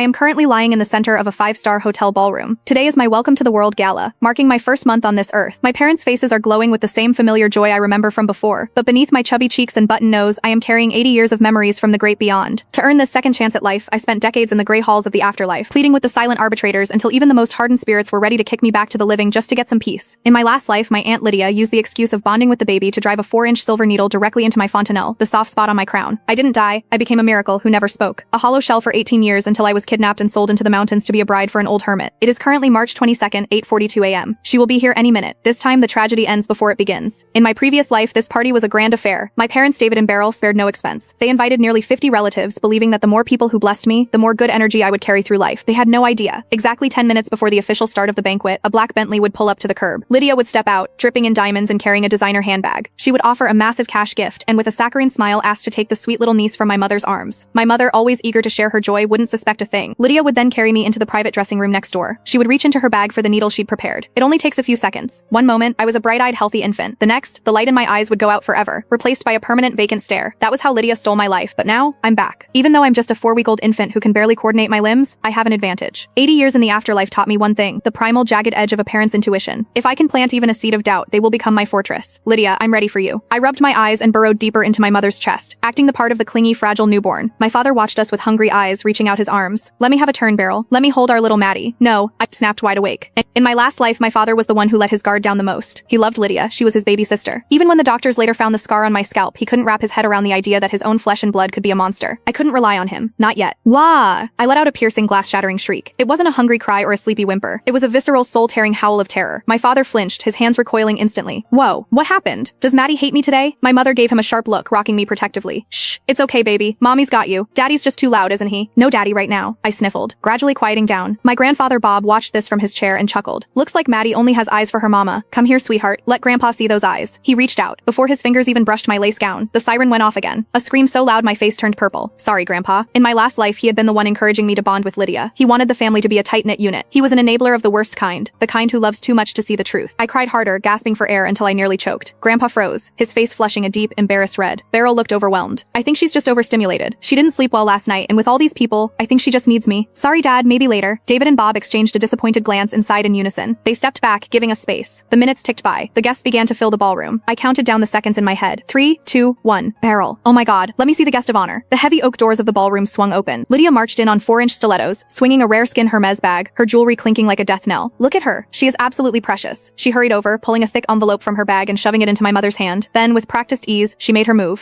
I am currently lying in the center of a 5-star hotel ballroom. Today is my welcome to the world gala, marking my first month on this earth. My parents' faces are glowing with the same familiar joy I remember from before, but beneath my chubby cheeks and button nose, I am carrying 80 years of memories from the great beyond. To earn this second chance at life, I spent decades in the gray halls of the afterlife, pleading with the silent arbitrators until even the most hardened spirits were ready to kick me back to the living just to get some peace. In my last life, my Aunt Lydia used the excuse of bonding with the baby to drive a 4-inch silver needle directly into my fontanelle, the soft spot on my crown. I didn't die, I became a miracle who never spoke. A hollow shell for 18 years until I was kidnapped and sold into the mountains to be a bride for an old hermit. It is currently March 22nd, 8:42 a.m. She will be here any minute. This time the tragedy ends before it begins. In my previous life, this party was a grand affair. My parents, David and Beryl, spared no expense. They invited nearly 50 relatives, believing that the more people who blessed me, the more good energy I would carry through life. They had no idea. Exactly 10 minutes before the official start of the banquet, a black Bentley would pull up to the curb. Lydia would step out, dripping in diamonds and carrying a designer handbag. She would offer a massive cash gift, and with a saccharine smile asked to take the sweet little niece from my mother's arms. My mother, always eager to share her joy, wouldn't suspect a thing. Lydia would then carry me into the private dressing room next door. She would reach into her bag for the needle she'd prepared. It only takes a few seconds. One moment, I was a bright-eyed, healthy infant. The next, the light in my eyes would go out forever, replaced by a permanent vacant stare. That was how Lydia stole my life, but now, I'm back. Even though I'm just a 4-week-old infant who can barely coordinate my limbs, I have an advantage. 80 years in the afterlife taught me one thing, the primal, jagged edge of a parent's intuition. If I can plant even a seed of doubt, they will become my fortress. Lydia, I'm ready for you. I rubbed my eyes and burrowed deeper into my mother's chest, acting the part of the clingy, fragile newborn. My father watched us with hungry eyes, reaching out his arms. Let me have a turn, Beryl. Let me hold our little Maddie. No, I snapped wide awake. In my last life, my father was the one who let his guard down the most. He loved Lydia. She was his baby sister. Even when the doctors later found the scar on my scalp, he couldn't wrap his head around the idea that his own flesh and blood could be a monster. I couldn't rely on him. Not yet. Wah! I let out a piercing, glass-shattering shriek. It wasn't a hungry cry or a sleepy whimper. It was a visceral, soul-tearing howl of terror. My father flinched, his hands recoiling instantly. Whoa, what happened? Does Maddie hate me today? My mother gave him a sharp look, rocking me protectively. Shh, it's okay, baby. Mommy's got you. Daddy's just too loud, isn't he? No daddy right now. I sniffled, gradually quieting down. My grandfather Bob watched this from his chair and chuckled. Looks like Maddie only has eyes for her mama. Come here, sweetheart. Let Grandpa see those eyes. He reached out. Before his fingers even brushed my lace gown, the siren went off again. A scream so loud my face turned purple. Sorry, Grandpa. In my last life, he had been the one encouraging me to bond with Lydia. He wanted the family to be a tight-knit unit. He was an enabler of the worst kind, the kind who loves too much to see the truth. I cried harder, gasping for air until I nearly choked. Grandpa froze, his face flushing a deep, embarrassed red. Beryl looked overwhelmed. I think she's just overstimulated. She didn't sleep well last night, and with all these people, I think she just needs me. Sorry, Dad, maybe later. David and Bob exchanged a disappointed glance and sighed in unison. They stepped back, giving us space. The minutes ticked by. The guests began to fill the ballroom. I counted down the seconds in my head. 3, 2, 1. Beryl. Oh my God. Let me see the guest of honor. The heavy oak doors of the ballroom swung open. Lydia marched in on 4-inch stilettos, swinging a rare-skin Hermes bag, her jewelry clinking like a death knell. Look at her. She is absolutely precious. She hurried over, pulling a thick envelope from her bag and shoving it into my mother's hand. Then, with practiced ease, she made her move.